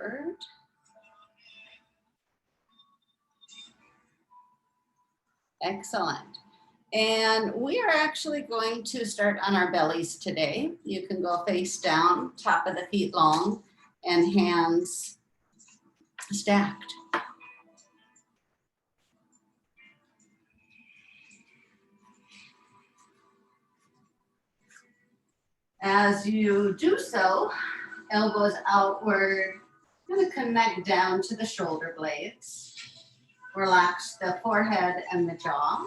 forward. Excellent. And we are actually going to start on our bellies today. You can go face down, top of the feet long, and hands stacked. As you do so, elbows outward, going to connect down to the shoulder blades. Relax the forehead and the jaw.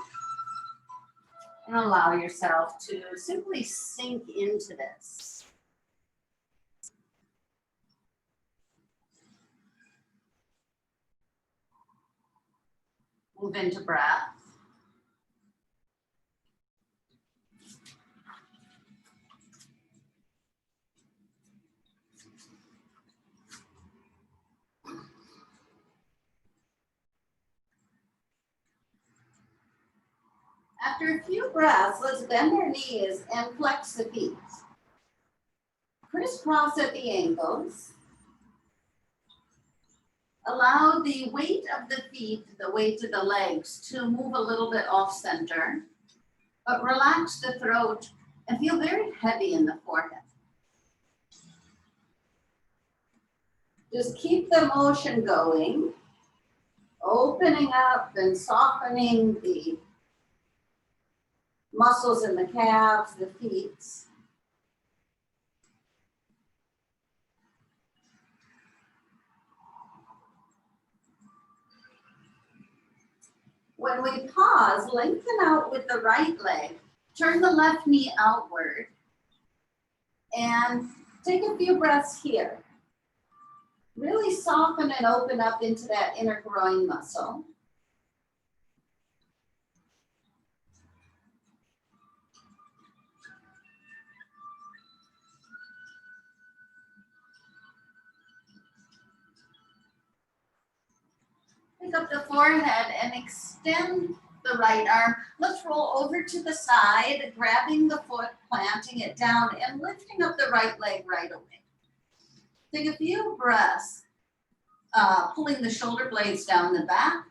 And allow yourself to simply sink into this. Move into breath. After a few breaths, let's bend our knees and flex the feet. Crisscross at the ankles. Allow the weight of the feet, the weight of the legs, to move a little bit off center, but relax the throat and feel very heavy in the forehead. Just keep the motion going, opening up and softening the muscles in the calves, the feet. When we pause, lengthen out with the right leg, turn the left knee outward, and take a few breaths here. Really soften and open up into that inner groin muscle. Pick up the forehead and extend the right arm. Let's roll over to the side, grabbing the foot, planting it down, and lifting up the right leg right away. Take a few breaths, pulling the shoulder blades down the back,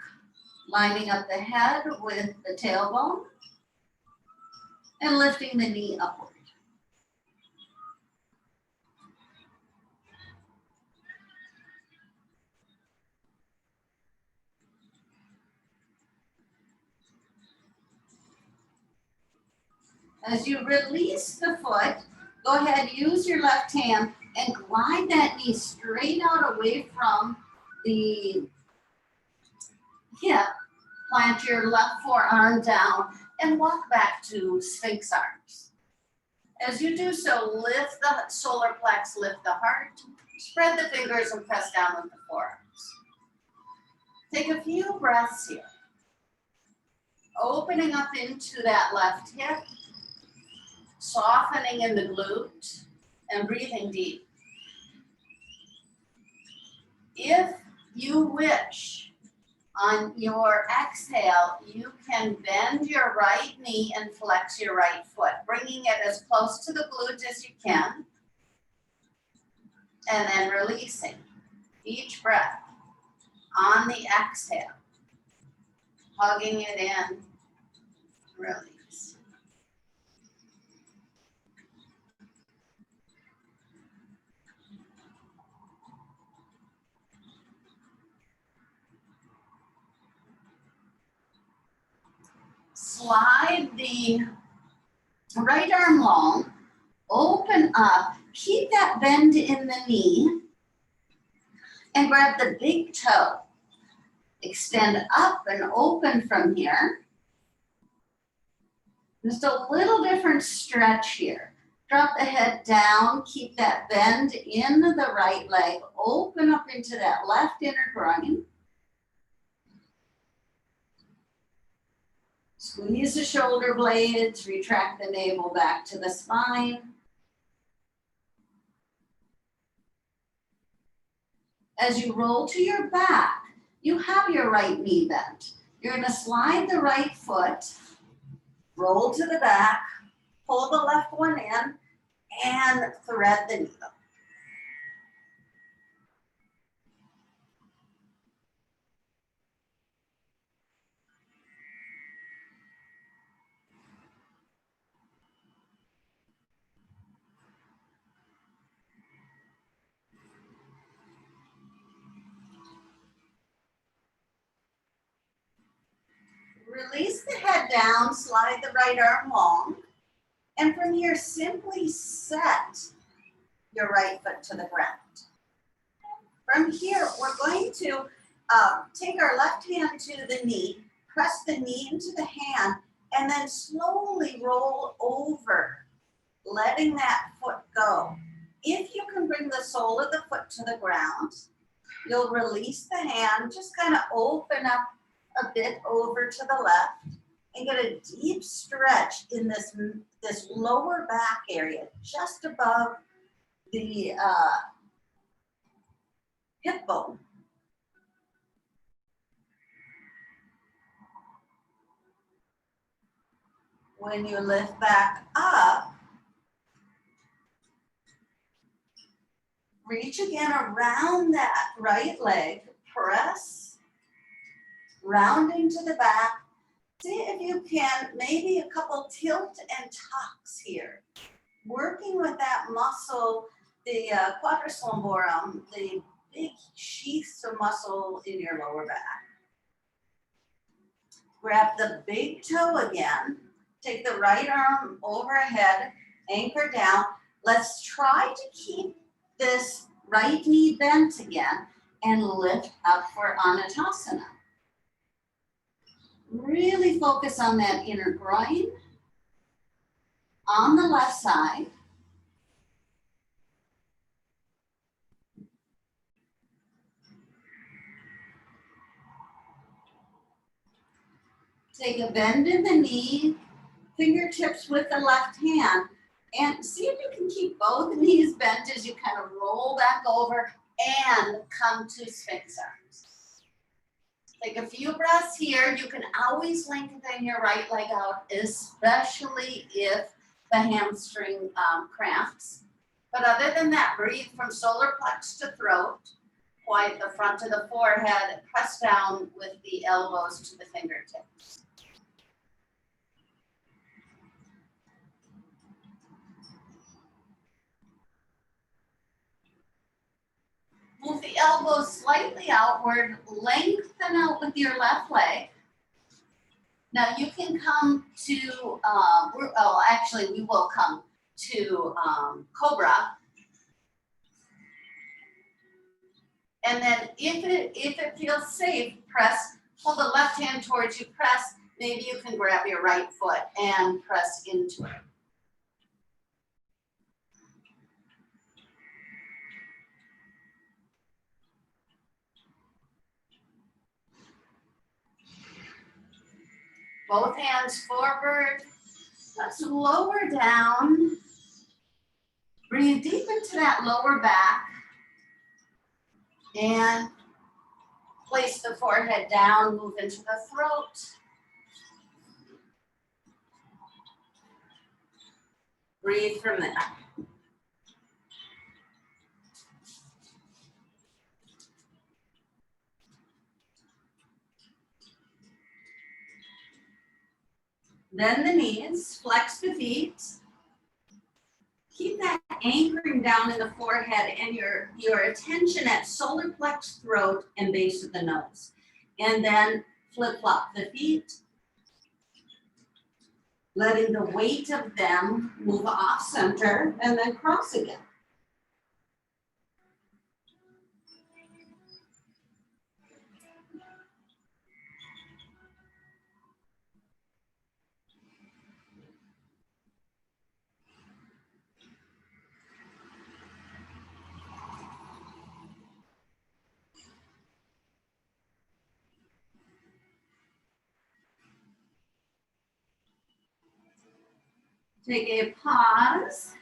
lining up the head with the tailbone, and lifting the knee upward. As you release the foot, go ahead, use your left hand and glide that knee straight out away from the hip. Plant your left forearm down and walk back to Sphinx arms. As you do so, lift the solar plex, lift the heart, spread the fingers and press down with the forearms. Take a few breaths here. Opening up into that left hip, softening in the glute, and breathing deep. If you wish, on your exhale, you can bend your right knee and flex your right foot, bringing it as close to the glute as you can, and then releasing each breath on the exhale, hugging it in, release. Slide the right arm long, open up, keep that bend in the knee, and grab the big toe. Extend up and open from here. Just a little different stretch here. Drop the head down, keep that bend in the right leg, open up into that left inner groin. Squeeze the shoulder blades, retract the navel back to the spine. As you roll to your back, you have your right knee bent. You're going to slide the right foot, roll to the back, pull the left one in, and thread the needle. down, slide the right arm long. And from here, simply set your right foot to the ground. From here, we're going to take our left hand to the knee, press the knee into the hand, and then slowly roll over, letting that foot go. If you can bring the sole of the foot to the ground, you'll release the hand, just kind of open up a bit over to the left, and get a deep stretch in this lower back area, just above the hip bone. When you lift back up, reach again around that right leg, press, rounding to the back. See if you can, maybe a couple tilt and tucks here. Working with that muscle, the quadriceps, the big sheaths of muscle in your lower back. Grab the big toe again. Take the right arm overhead, anchor down. Let's try to keep this right knee bent again and lift up for Anatasana. Really focus on that inner groin. On the left side. Take a bend in the knee, fingertips with the left hand, and see if you can keep both knees bent as you kind of roll back over and come to Sphinx arms. Take a few breaths here. You can always lengthen your right leg out, especially if the hamstring cramps. But other than that, breathe from solar plex to throat. Quiet the front of the forehead. Press down with the elbows to the fingertips. Move the elbows slightly outward, lengthen out with your left leg. Now you can come to, we will come to Cobra. And then if it feels safe, pull the left hand towards you, press. Maybe you can grab your right foot and press into it. Both hands forward. Let's lower down. Breathe deep into that lower back. And place the forehead down, move into the throat. Breathe from there. Bend the knees, flex the feet. Keep that anchoring down in the forehead and your attention at solar plex, throat, and base of the nose. And then flip-flop the feet, letting the weight of them move off center, and then cross again. Take a pause.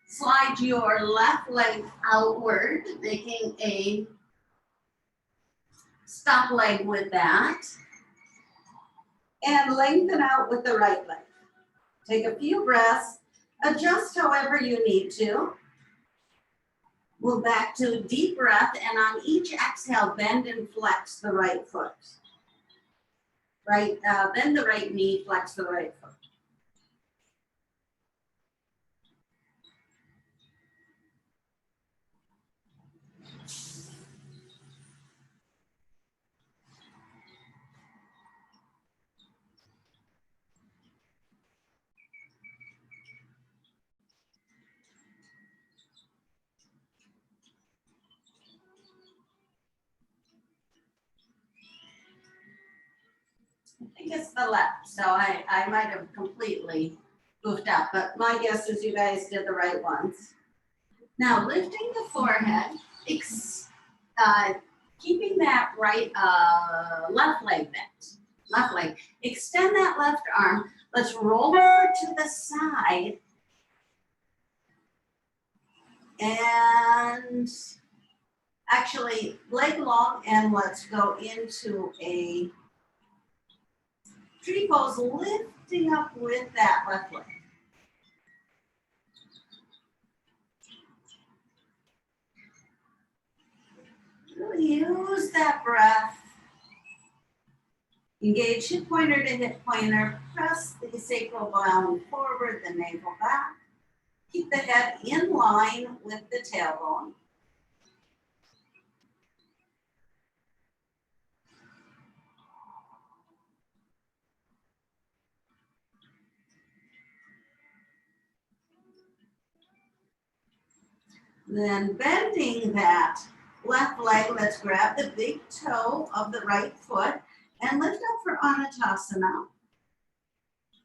Slide your left leg outward, making a stop leg with that. And lengthen out with the right leg. Take a few breaths. Adjust however you need to. Move back to a deep breath, and on each exhale, bend and flex the right foot. Bend the right knee, flex the right foot. the left. So I might have completely goofed up, but my guess is you guys did the right ones. Now lifting the forehead, keeping that right left leg bent. Left leg. Extend that left arm. Let's roll over to the side. And actually leg long, and let's go into a tree pose, lifting up with that left leg. Really use that breath. Engage hip pointer to hip pointer. Press the sacral bone forward, the navel back. Keep the head in line with the tailbone. Then bending that left leg, let's grab the big toe of the right foot and lift up for Anatasana.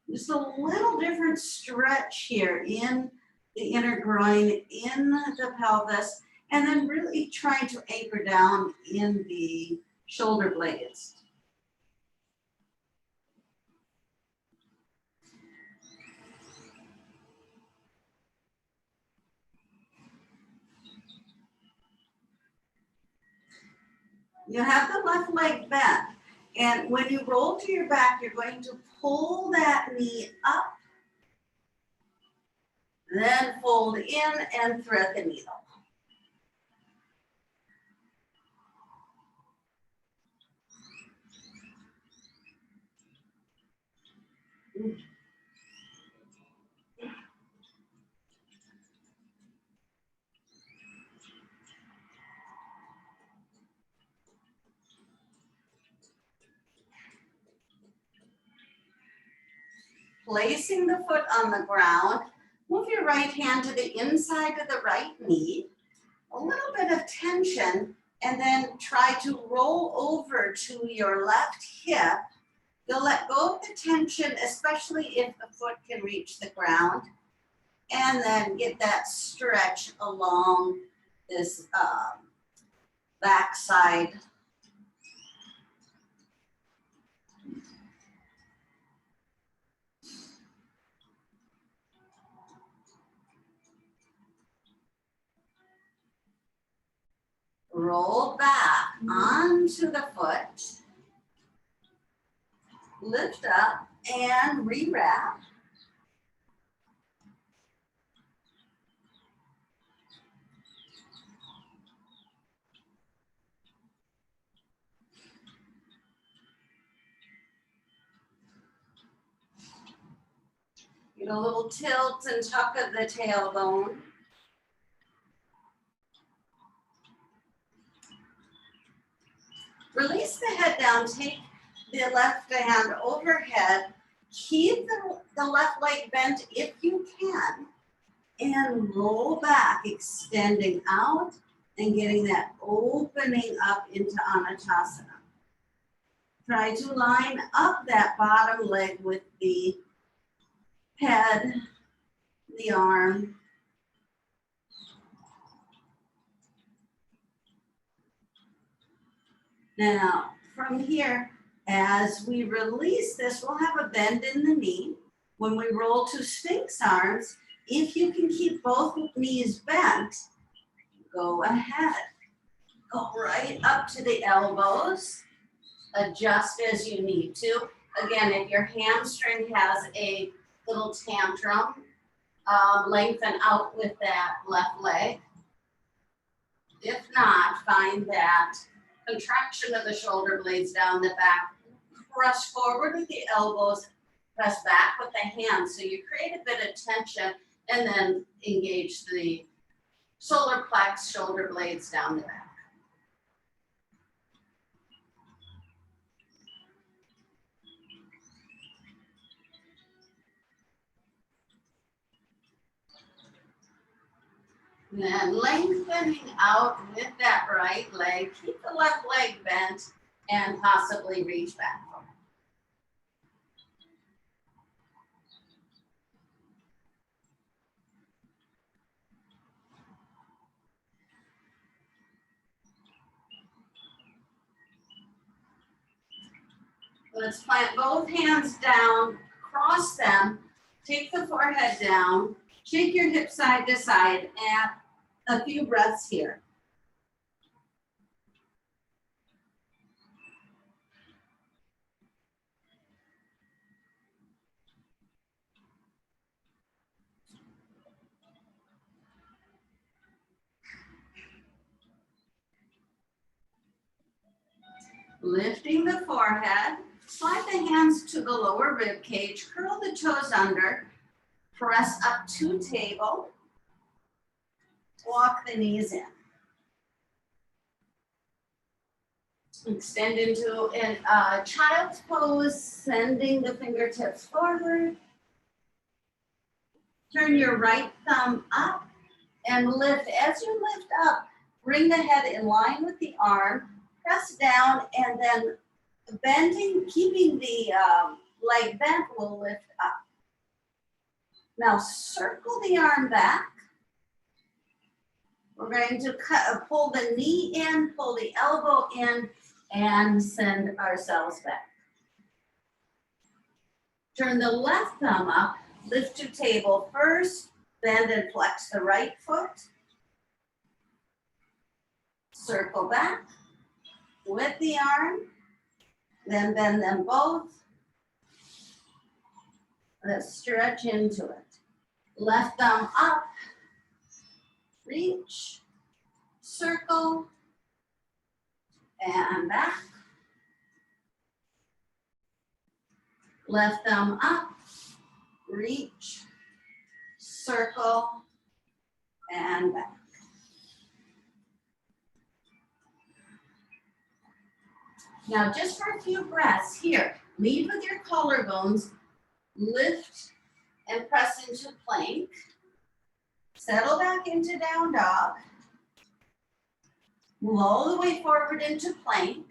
Just a little different stretch here in the inner groin, in the pelvis, and then really trying to anchor down in the shoulder blades. You have the left leg bent, and when you roll to your back, you're going to pull that knee up, then fold in and thread the needle. Placing the foot on the ground, move your right hand to the inside of the right knee, a little bit of tension, and then try to roll over to your left hip. You'll let go of the tension, especially if the foot can reach the ground, and then get that stretch along this back side. Roll back onto the foot, lift up and rewrap. Get a little tilt and tuck of the tailbone. Release the head down, take the left hand overhead, keep the left leg bent if you can, and roll back, extending out and getting that opening up into Anatasana. Try to line up that bottom leg with the head, the arm. Now, from here, as we release this, we'll have a bend in the knee. When we roll to Sphinx arms, if you can keep both knees bent, go ahead. Go right up to the elbows. Adjust as you need to. Again, if your hamstring has a little tantrum, lengthen out with that left leg. If not, find that contraction of the shoulder blades down the back. Press forward with the elbows, press back with the hands. So you create a bit of tension and then engage the solar plex shoulder blades down the back. And then lengthening out with that right leg, keep the left leg bent and possibly reach back. Let's plant both hands down, cross them, take the forehead down, shake your hips side to side, and a few breaths here. Lifting the forehead, slide the hands to the lower rib cage, curl the toes under, press up to table, walk the knees in. Extend into a child's pose, sending the fingertips forward. Turn your right thumb up and lift. As you lift up, bring the head in line with the arm, press down, and then bending, keeping the leg bent will lift up. Now circle the arm back. We're going to pull the knee in, pull the elbow in, and send ourselves back. Turn the left thumb up, lift to table first, bend and flex the right foot. Circle back with the arm, then bend them both. Let's stretch into it. Left thumb up, reach, circle, and back. Left thumb up, reach, circle, and back. Now just for a few breaths here, lead with your collarbones, lift and press into plank. Settle back into down dog. Move all the way forward into plank.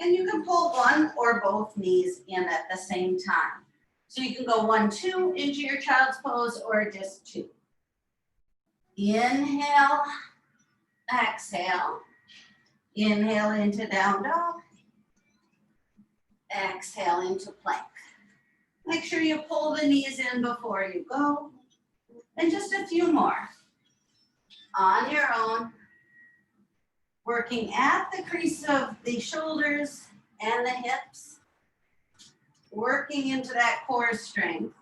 And you can pull one or both knees in at the same time. So you can go 1, 2 into your child's pose or just 2. Inhale, exhale. Inhale into down dog. Exhale into plank. Make sure you pull the knees in before you go. And just a few more. On your own. Working at the crease of the shoulders and the hips. Working into that core strength.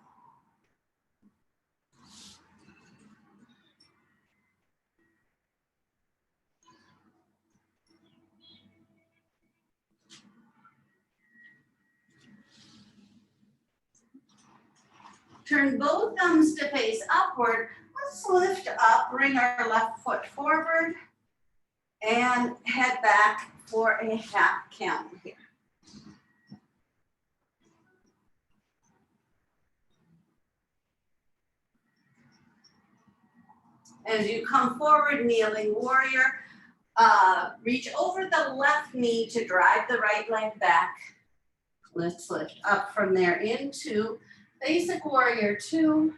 Turn both thumbs to face upward. Let's lift up, bring our left foot forward, and head back for a half count here. As you come forward, kneeling warrior, reach over the left knee to drive the right leg back. Let's lift up from there into basic warrior 2.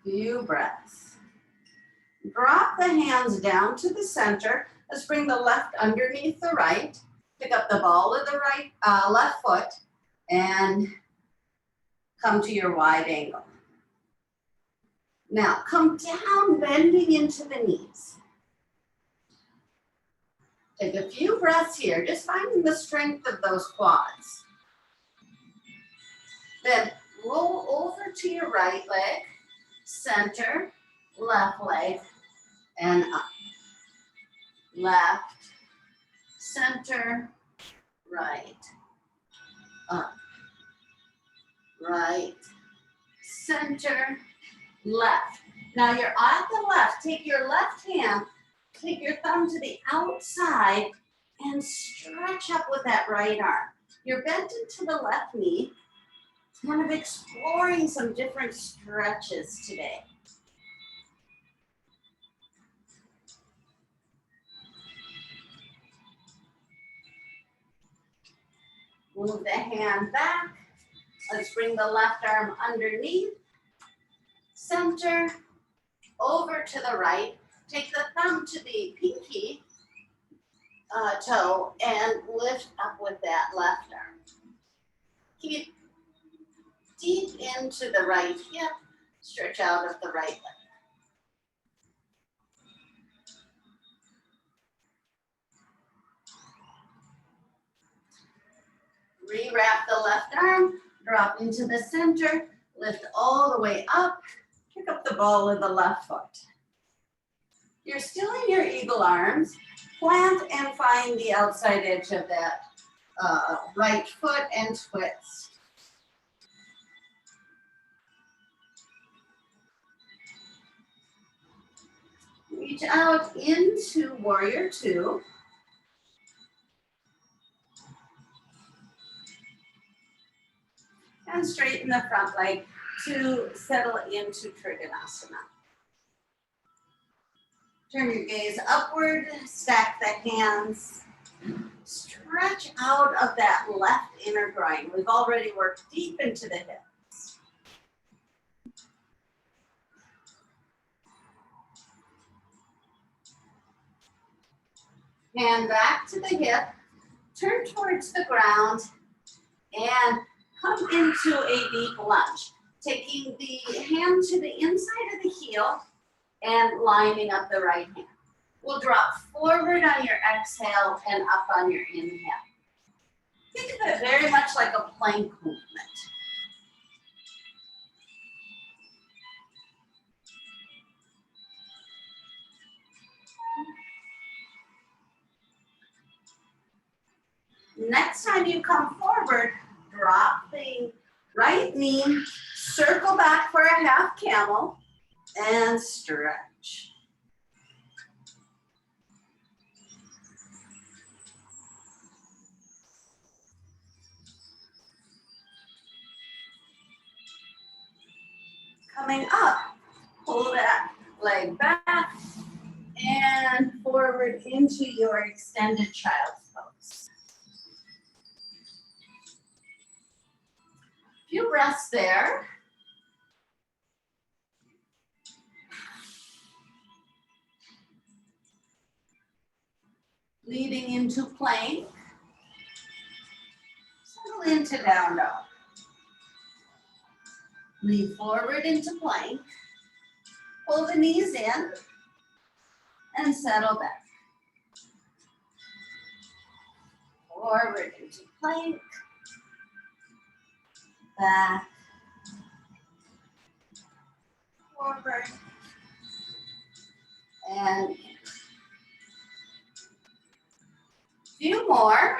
Few breaths. Drop the hands down to the center. Let's bring the left underneath the right. Pick up the ball of the right left foot and come to your wide angle. Now come down, bending into the knees. Take a few breaths here, just finding the strength of those quads. Then roll over to your right leg, center, left leg, and up. Left, center, right, up. Right, center, left. Now you're at the left. Take your left hand, take your thumb to the outside, and stretch up with that right arm. You're bent into the left knee, kind of exploring some different stretches today. Move the hand back. Let's bring the left arm underneath, center, over to the right. Take the thumb to the pinky, toe and lift up with that left arm. Keep deep into the right hip, stretch out of the right leg. Rewrap the left arm, drop into the center, lift all the way up, pick up the ball of the left foot. You're still in your eagle arms, plant and find the outside edge of that right foot and twist. Reach out into warrior two. And straighten the front leg to settle into Trikonasana. Turn your gaze upward, stack the hands. Stretch out of that left inner groin. We've already worked deep into the hips. Hand back to the hip, turn towards the ground, and come into a deep lunge. Taking the hand to the inside of the heel and lining up the right hand. We'll drop forward on your exhale and up on your inhale. Think of it very much like a plank movement. Next time you come forward, drop the right knee, circle back for a half camel, and stretch. Coming up, pull that leg back and forward into your extended child's pose. Few breaths there. Leading into plank. Settle into down dog. Lean forward into plank. Pull the knees in and settle back. Forward into plank. Back. Forward. And few more.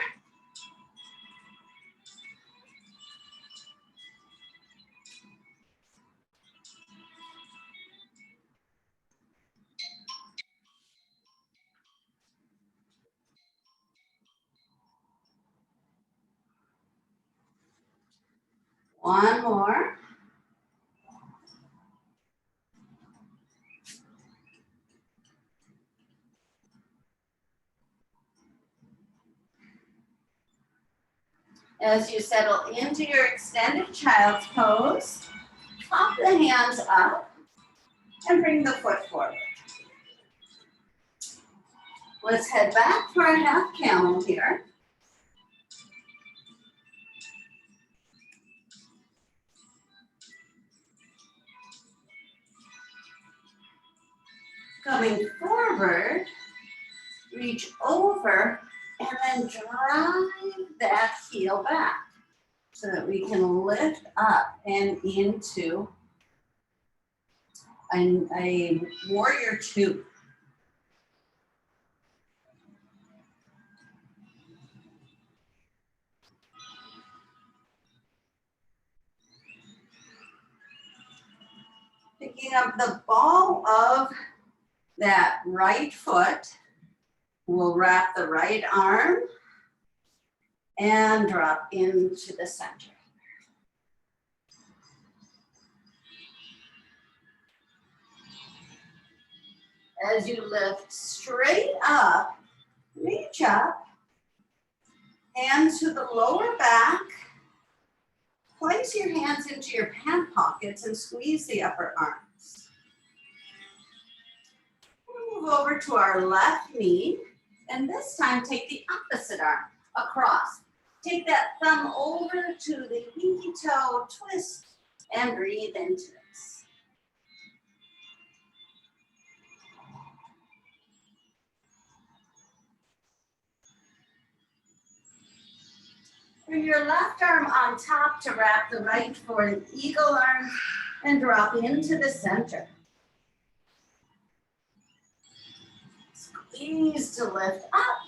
One more. As you settle into your extended child's pose, pop the hands up and bring the foot forward. Let's head back for a half camel here. Coming forward, reach over and then drive that heel back so that we can lift up and into a warrior two. Picking up the ball of that right foot, we'll wrap the right arm and drop into the center. As you lift straight up, reach up, hands to the lower back, place your hands into your pant pockets and squeeze the upper arms. We'll move over to our left knee And this time, take the opposite arm across. Take that thumb over to the pinky toe, twist, and breathe into this. Bring your left arm on top to wrap the right for an eagle arm and drop into the center. Squeeze to lift up.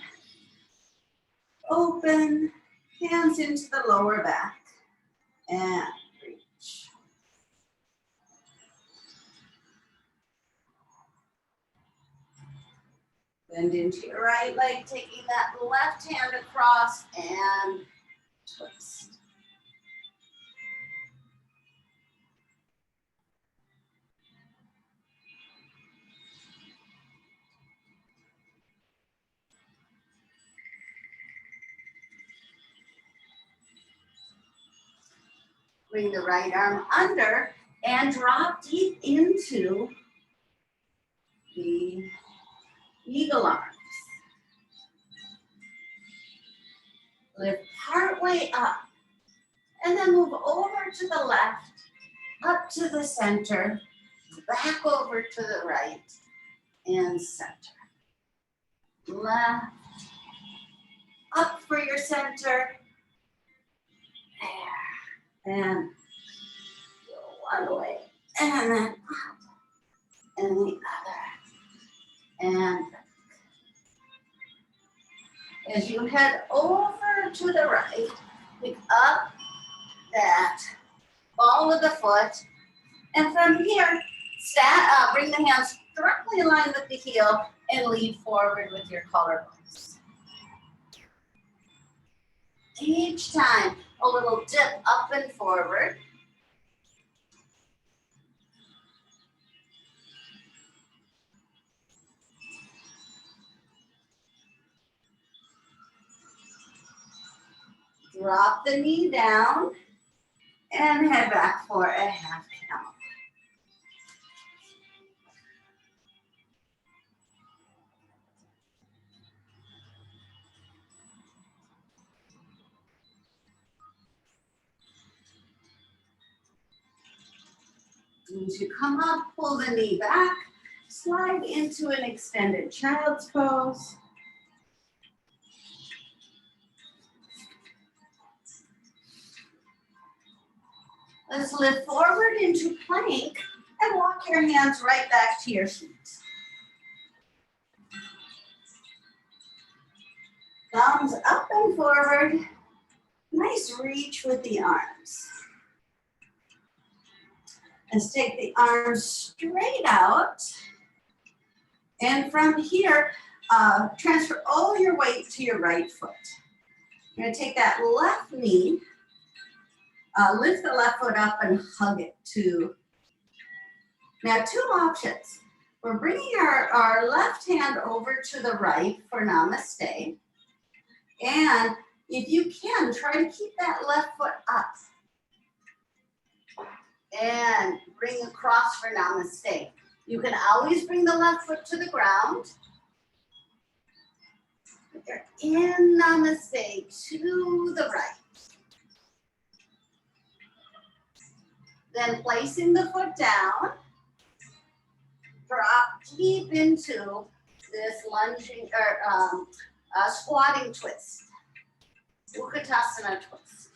Open, hands into the lower back. And reach. Bend into your right leg, taking that left hand across and twist. Bring the right arm under and drop deep into the eagle arms. Lift partway up and then move over to the left, up to the center, back over to the right and center. Left, up for your center, there, and go one way, and then up, and the other, and back. As you head over to the right, pick up that ball of the foot, and from here, bring the hands directly in line with the heel and lead forward with your collarbones. Each time, a little dip up and forward. Drop the knee down and head back for a half count. As you come up, pull the knee back, slide into an extended child's pose. Let's lift forward into plank and walk your hands right back to your feet. Thumbs up and forward. Nice reach with the arms. Let's take the arms straight out. And from here, transfer all your weight to your right foot. You're gonna take that left knee, lift the left foot up and hug it to. Now, two options. We're bringing our left hand over to the right for namaste. And if you can, try to keep that left foot up. And bring across for namaste. You can always bring the left foot to the ground. You're in namaste to the right. Then placing the foot down, drop deep into this lunging or squatting twist. Utkatasana twist.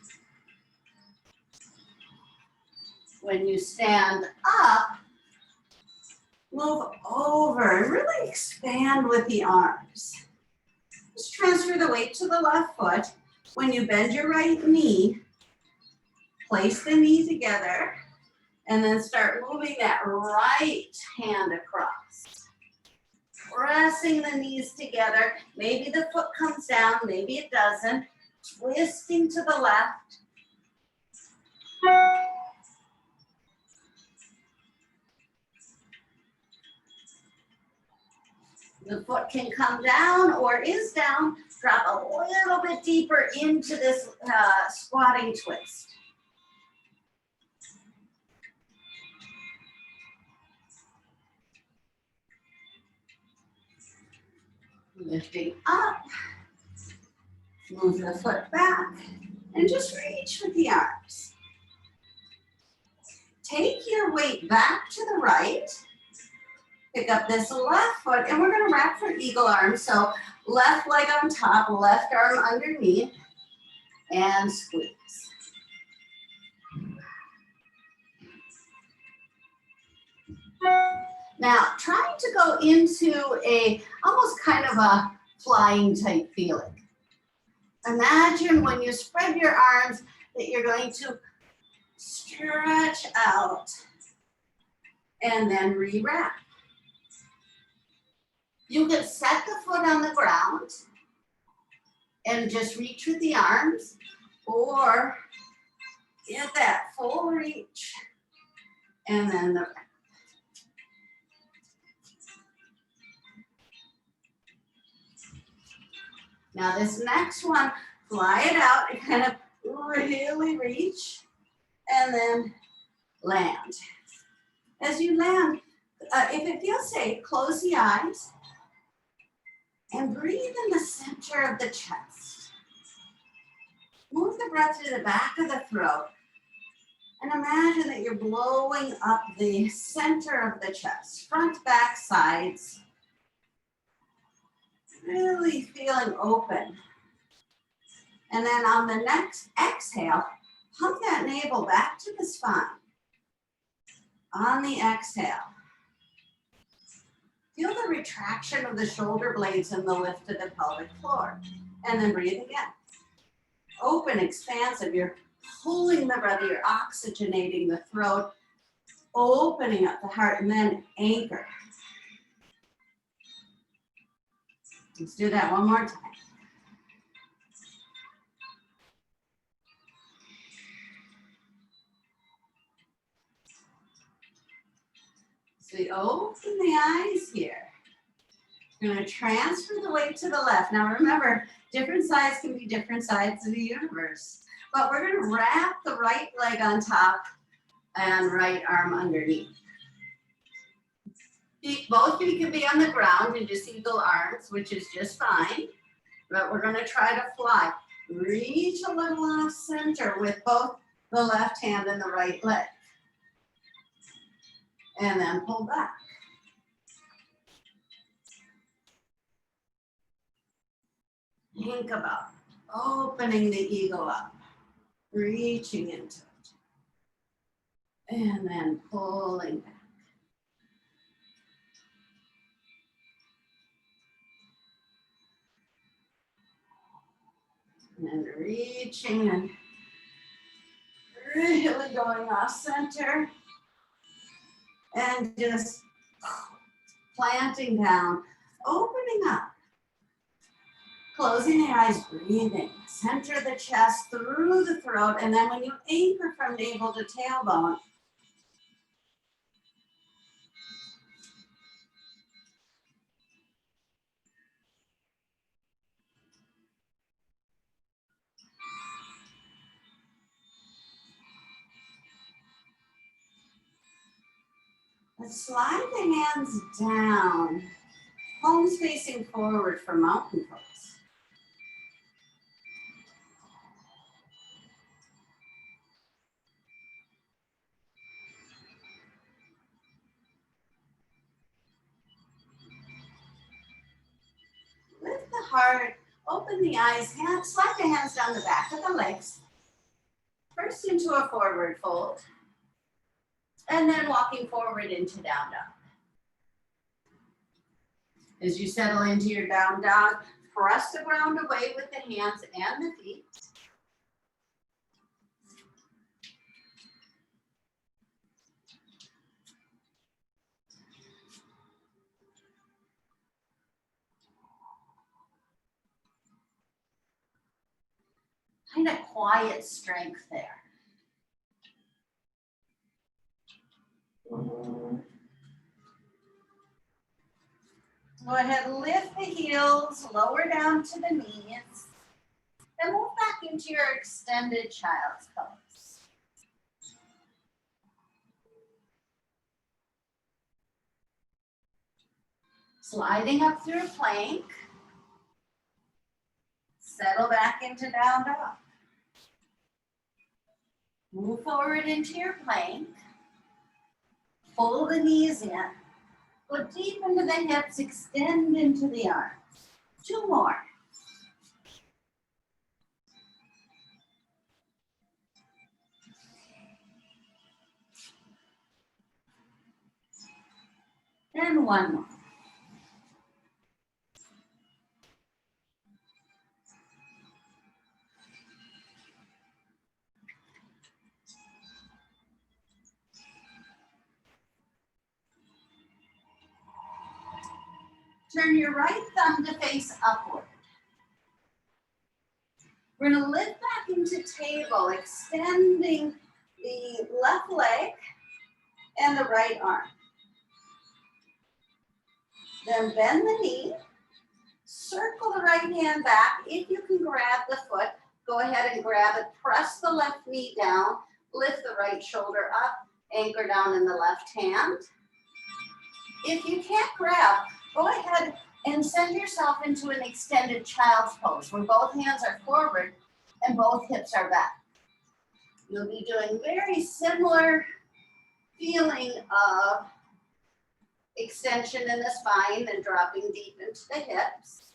When you stand up, move over and really expand with the arms. Just transfer the weight to the left foot. When you bend your right knee, place the knee together and then start moving that right hand across. Pressing the knees together. Maybe the foot comes down, maybe it doesn't. Twisting to the left. The foot can come down or is down. Drop a little bit deeper into this squatting twist. Lifting up, move the foot back, and just reach with the arms. Take your weight back to the right. Pick up this left foot, and we're gonna wrap for eagle arms. So left leg on top, left arm underneath, and squeeze. Now, trying to go into a almost kind of a flying type feeling. Imagine when you spread your arms that you're going to stretch out and then re-wrap. You can set the foot on the ground and just reach with the arms, or get that full reach and then the wrap. Now this next one, fly it out and kind of really reach and then land. As you land, if it feels safe, close the eyes and breathe in the center of the chest. Move the breath to the back of the throat and imagine that you're blowing up the center of the chest, front, back, sides. Really feeling open. And then on the next exhale, pump that navel back to the spine. On the exhale, feel the retraction of the shoulder blades and the lift of the pelvic floor. And then breathe again. Open, expansive. You're pulling the breath, you're oxygenating the throat, opening up the heart, and then anchor. Let's do that one more time. So we open the eyes here. You're going to transfer the weight to the left. Now remember, different sides can be different sides of the universe. But we're going to wrap the right leg on top and right arm underneath. Both feet can be on the ground and just eagle arms, which is just fine. But we're going to try to fly. Reach a little off center with both the left hand and the right leg. And then pull back. Think about opening the eagle up, reaching into it, and then pulling back. And then reaching and really going off center. And just planting down, opening up, closing the eyes, breathing, center the chest through the throat, and then when you anchor from navel to tailbone, let's slide the hands down, palms facing forward for mountain pose. Lift the heart, open the eyes, slide the hands down the back of the legs. First into a forward fold, and then walking forward into down dog. As you settle into your down dog, press the ground away with the hands and the feet. Kind of quiet strength there. Go ahead, lift the heels, lower down to the knees, and move back into your extended child's pose. Sliding up through a plank, Settle back into down dog. Move forward into your plank. Pull the knees in. Go deep into the hips, extend into the arms. 2 more. And 1 more. Turn your right thumb to face upward. We're going to lift back into table, extending the left leg and the right arm. Then bend the knee, circle the right hand back. If you can grab the foot, go ahead and grab it. Press the left knee down, lift the right shoulder up, anchor down in the left hand. If you can't grab, go ahead and send yourself into an extended child's pose where both hands are forward and both hips are back. You'll be doing very similar feeling of extension in the spine and dropping deep into the hips.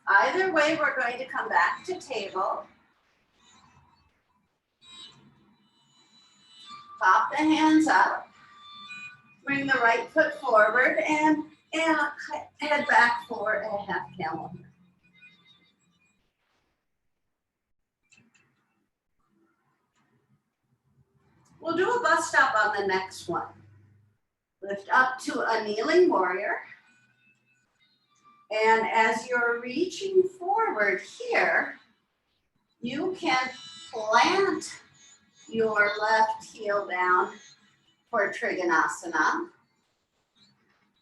Either way, we're going to come back to table. Pop the hands up. Bring the right foot forward and head back for a half camel. We'll do a bus stop on the next one. Lift up to a kneeling warrior. And as you're reaching forward here, you can plant your left heel down for Trikonasana,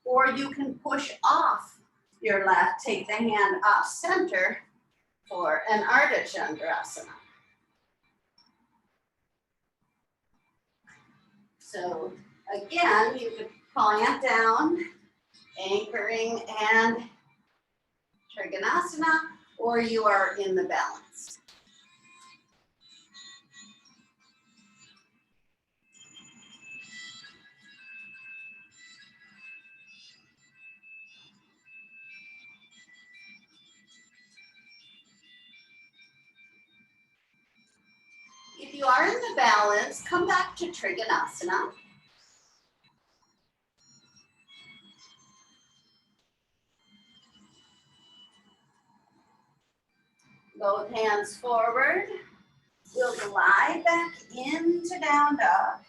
or you can push off your left, take the hand off center for an Ardha Chandrasana. So again, you could plant down, anchoring and Trikonasana, or you are in the balance. If you are in the balance, come back to Trikonasana. Both hands forward. We'll glide back into down dog.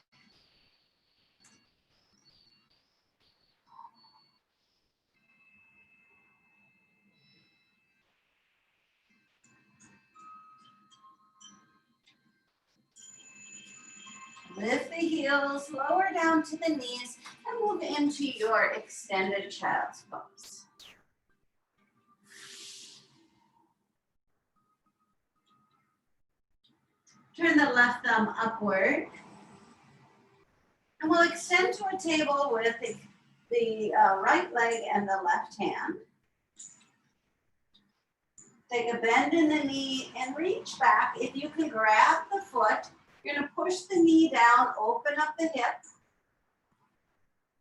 Lift the heels, lower down to the knees, and move into your extended child's pose. Turn the left thumb upward. And we'll extend to a table with the right leg and the left hand. Take a bend in the knee and reach back. If you can grab the foot, you're going to push the knee down, open up the hip,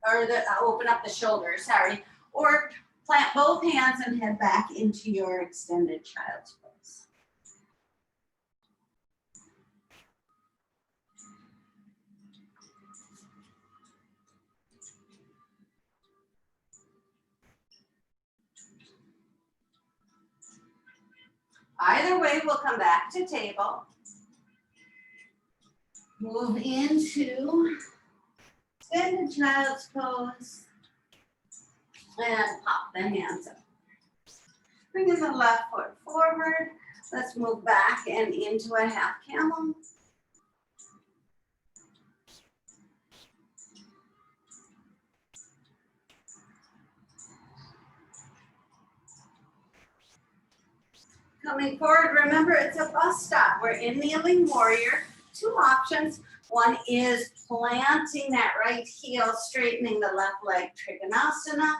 or open up the shoulder, sorry, or plant both hands and head back into your extended child's pose. Either way, we'll come back to table. Move into extended child's pose and pop the hands up. Bringing the left foot forward. Let's move back and into a half camel. Coming forward, remember it's a bus stop. We're in kneeling warrior. 2 options. One is planting that right heel, straightening the left leg, Trikonasana.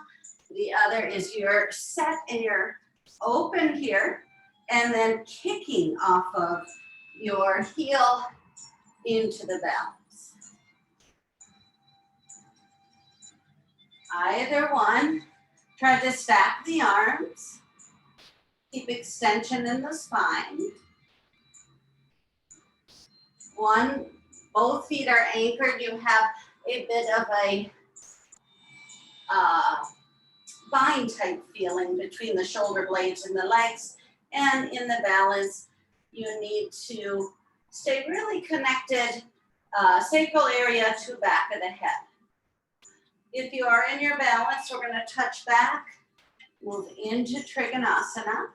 The other is you're set and you're open here and then kicking off of your heel into the balance. Either one. Try to stack the arms. Keep extension in the spine. Both feet are anchored. You have a bit of a bind type feeling between the shoulder blades and the legs. And in the balance, you need to stay really connected, sacral area to back of the head. If you are in your balance, we're going to touch back, move into Trikonasana.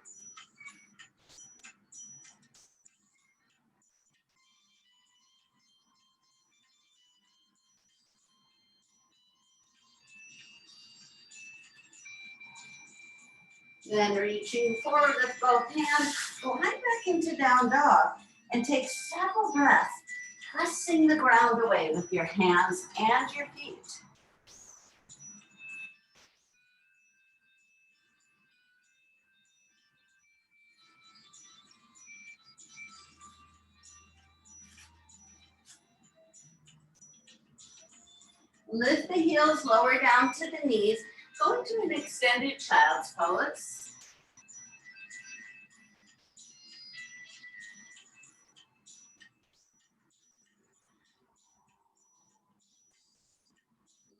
Then reaching forward with both hands, glide back into down dog and take several breaths, pressing the ground away with your hands and your feet. Lift the heels lower down to the knees. Go into an extended child's pose.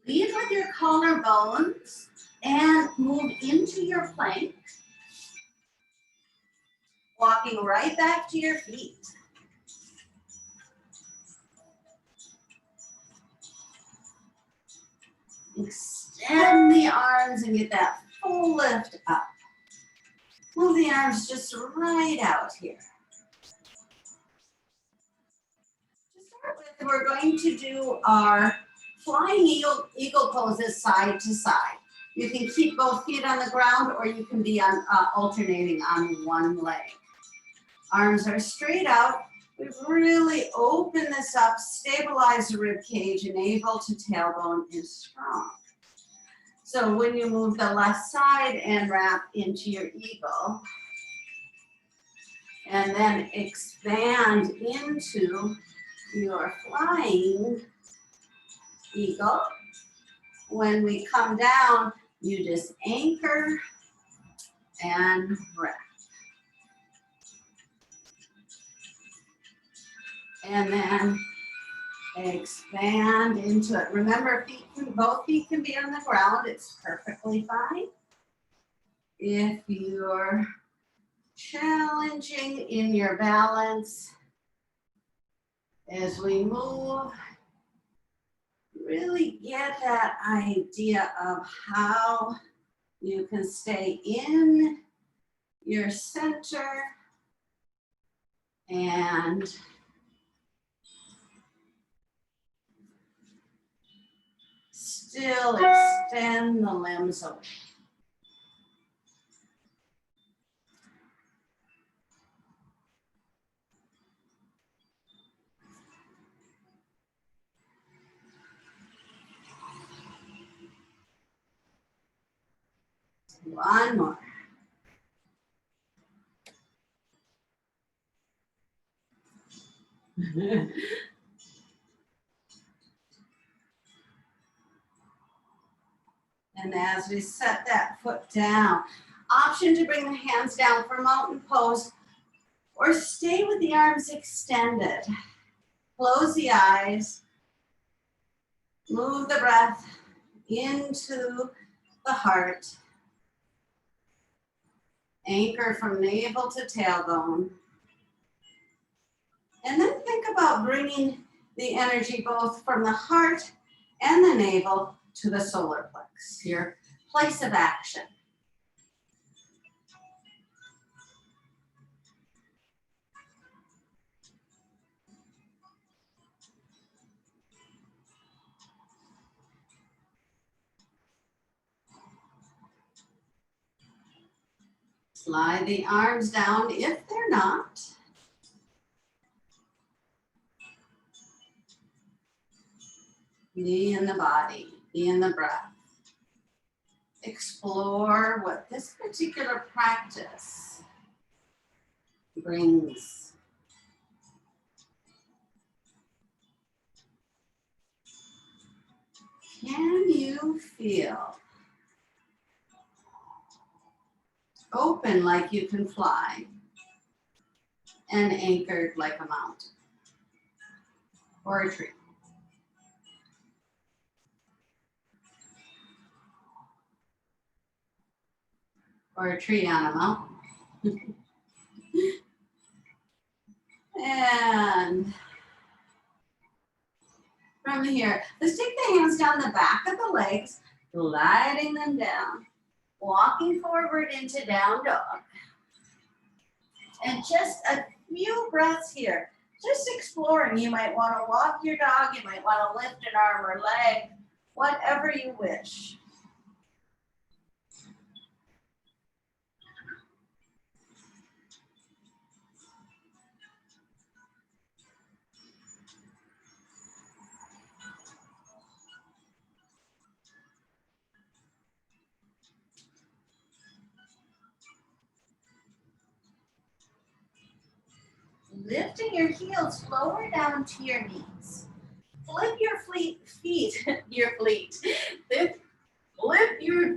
Lead with your collarbones and move into your plank. Walking right back to your feet. Extend the arms and get that full lift up. Move the arms just right out here. To start with, we're going to do our flying eagle poses side to side. You can keep both feet on the ground or you can be on alternating on one leg. Arms are straight out. We've really opened this up, stabilize the rib cage, and navel to tailbone is strong. So when you move the left side and wrap into your eagle, and then expand into your flying eagle. When we come down, you just anchor and wrap. And then expand into it. Remember, both feet can be on the ground. It's perfectly fine. If you're challenging in your balance, as we move, really get that idea of how you can stay in your center and still extend the limbs away. One more. And as we set that foot down, option to bring the hands down for mountain pose or stay with the arms extended. Close the eyes, move the breath into the heart. Anchor from navel to tailbone. And then think about bringing the energy both from the heart and the navel to the solar plex, your place of action. Slide the arms down if they're not. Be in the body, be in the breath. Explore what this particular practice brings. Can you feel open like you can fly and anchored like a mountain or a tree? Or a tree on a mountain. And from here, let's take the hands down the back of the legs, gliding them down, walking forward into down dog. And just a few breaths here, just exploring. You might want to walk your dog, you might want to lift an arm or leg, whatever you wish. Lifting your heels lower down to your knees. Flip your feet, flip your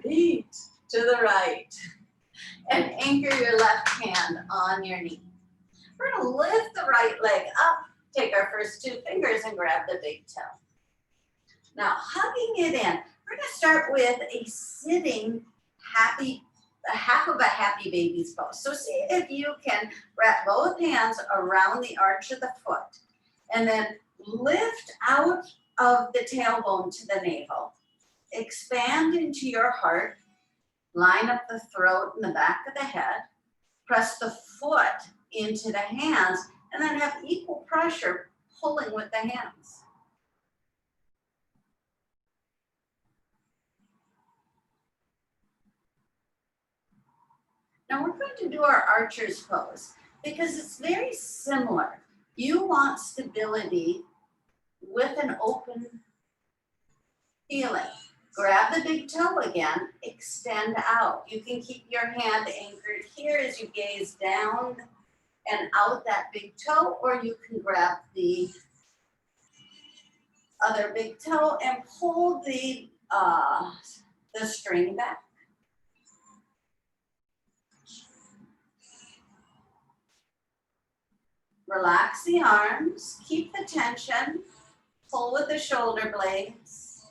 feet to the right and anchor your left hand on your knee. We're gonna lift the right leg up, take our first two fingers and grab the big toe. Now hugging it in, we're gonna start with a sitting half of a happy baby's pose. So see if you can wrap both hands around the arch of the foot and then lift out of the tailbone to the navel. Expand into your heart, line up the throat and the back of the head, press the foot into the hands, and then have equal pressure pulling with the hands. Now we're going to do our archer's pose because it's very similar. You want stability with an open feeling. Grab the big toe again, extend out. You can keep your hand anchored here as you gaze down and out that big toe, or you can grab the other big toe and pull the string back. Relax the arms, keep the tension, pull with the shoulder blades.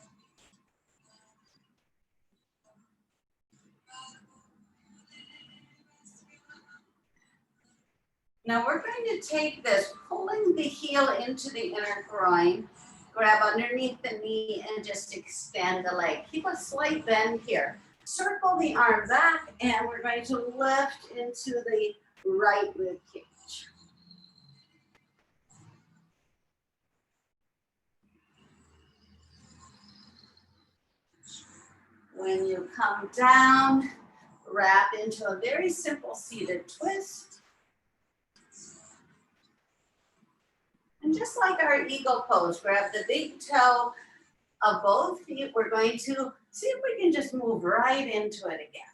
Now we're going to take this, pulling the heel into the inner groin, grab underneath the knee and just extend the leg. Keep a slight bend here. Circle the arm back and we're going to lift into the right rib cage. When you come down, wrap into a very simple seated twist. And just like our eagle pose, grab the big toe of both feet. We're going to see if we can just move right into it again.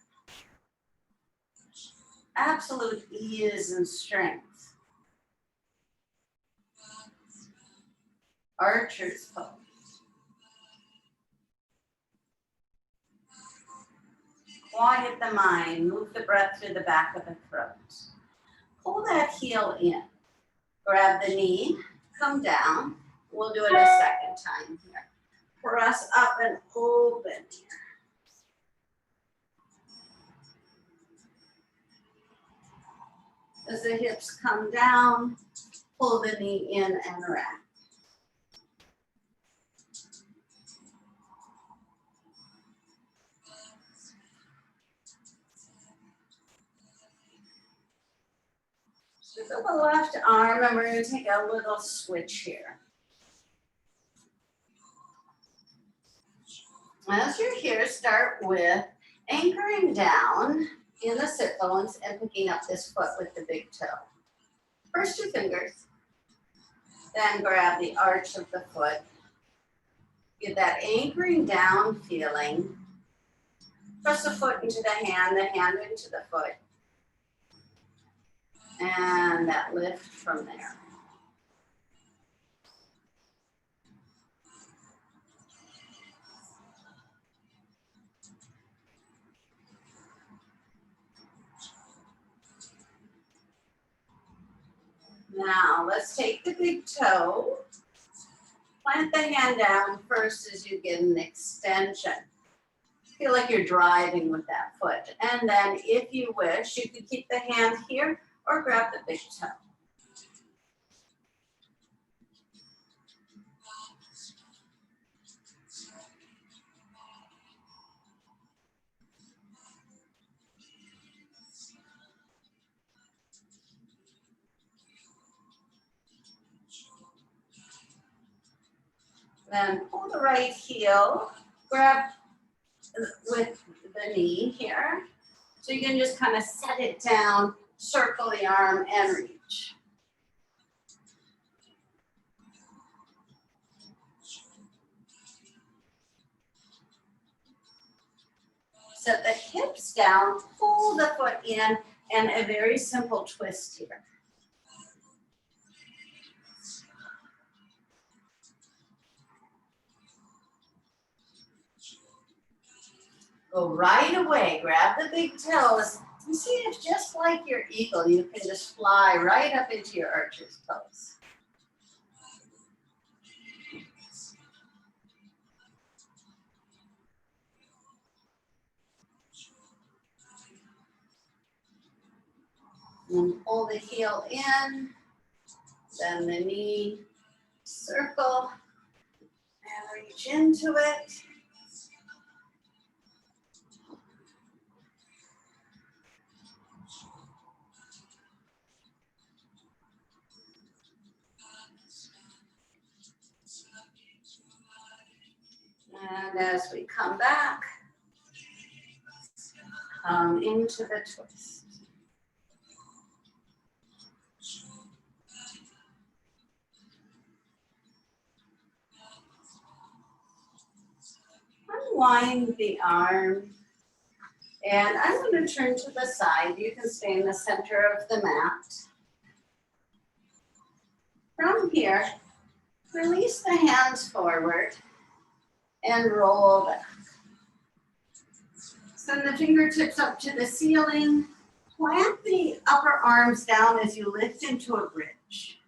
Absolute ease and strength. Archer's pose. Quiet the mind, move the breath through the back of the throat. Pull that heel in. Grab the knee, come down. We'll do it a second time here. Press up and open here. As the hips come down, pull the knee in and wrap. With the left arm, and we're going to take a little switch here. As you're here, start with anchoring down in the sit bones and picking up this foot with the big toe. First two fingers, then grab the arch of the foot. Get that anchoring down feeling. Press the foot into the hand into the foot. And that lift from there. Now let's take the big toe. Plant the hand down first as you get an extension. Feel like you're driving with that foot. And then if you wish, you could keep the hand here or grab the big toe. Then pull the right heel, grab with the knee here. So you can just kind of set it down, circle the arm and reach. Set the hips down, pull the foot in, and a very simple twist here. Go right away, grab the big toes, and see if just like your eagle, you can just fly right up into your archer's pose. And pull the heel in, then the knee, circle, and reach into it. And as we come back, come into the twist. Unwind the arm. And I'm going to turn to the side. You can stay in the center of the mat. From here, release the hands forward and roll back. Send the fingertips up to the ceiling. Plant the upper arms down as you lift into a bridge.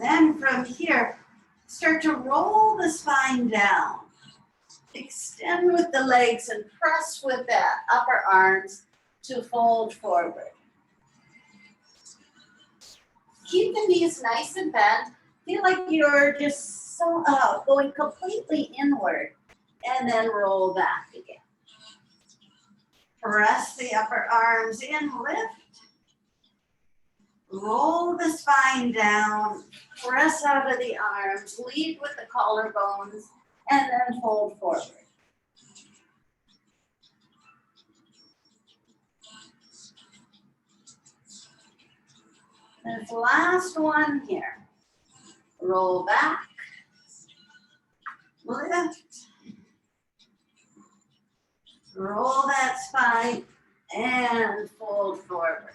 Then from here, start to roll the spine down. Extend with the legs and press with the upper arms to fold forward. Keep the knees nice and bent. Feel like you're just so going completely inward, and then roll back again. Press the upper arms in, lift. Roll the spine down, press out of the arms, lead with the collarbones, and then fold forward. This last one here. Roll back, lift, roll that spine, and fold forward.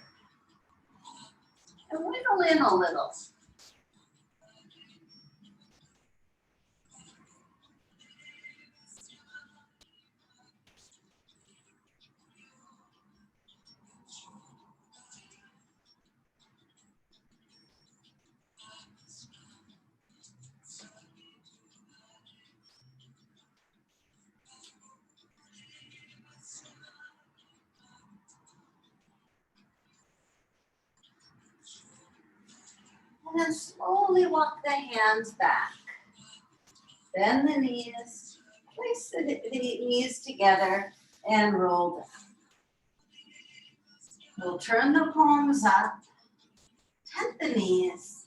And wiggle in a little. And then slowly walk the hands back. Bend the knees, place the knees together and roll down. We'll turn the palms up, tent the knees,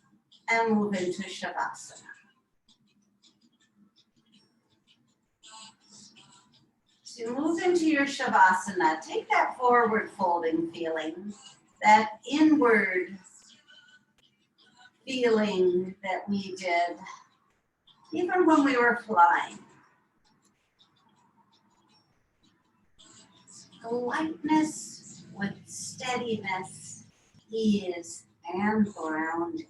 and move into Shavasana. So you move into your Shavasana, take that forward folding feeling, that inward feeling that we did even when we were flying. lightness with steadiness, ease, and grounding.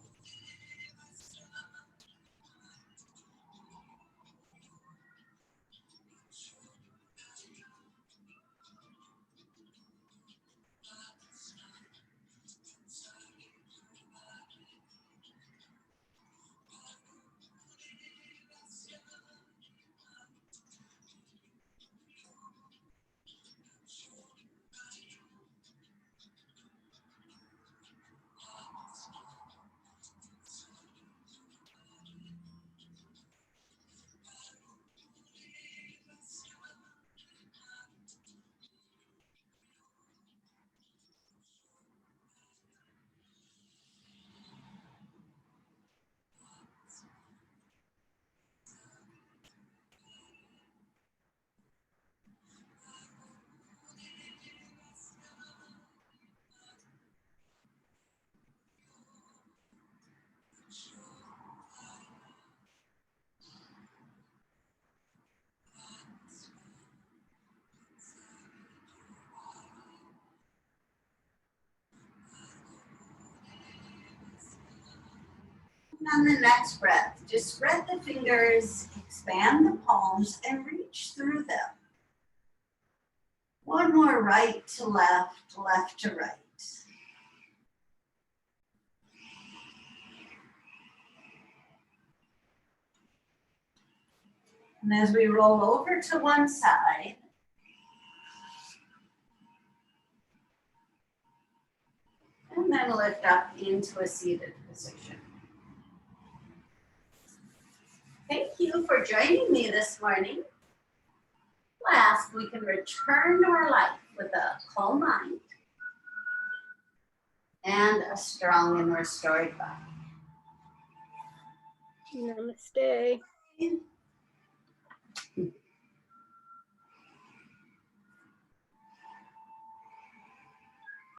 On the next breath, just spread the fingers, expand the palms, and reach through them. One more, right to left, left to right. And as we roll over to one side, and then lift up into a seated position. Thank you for joining me this morning. Last, we can return to our life with a calm mind and a strong and restored body. Namaste.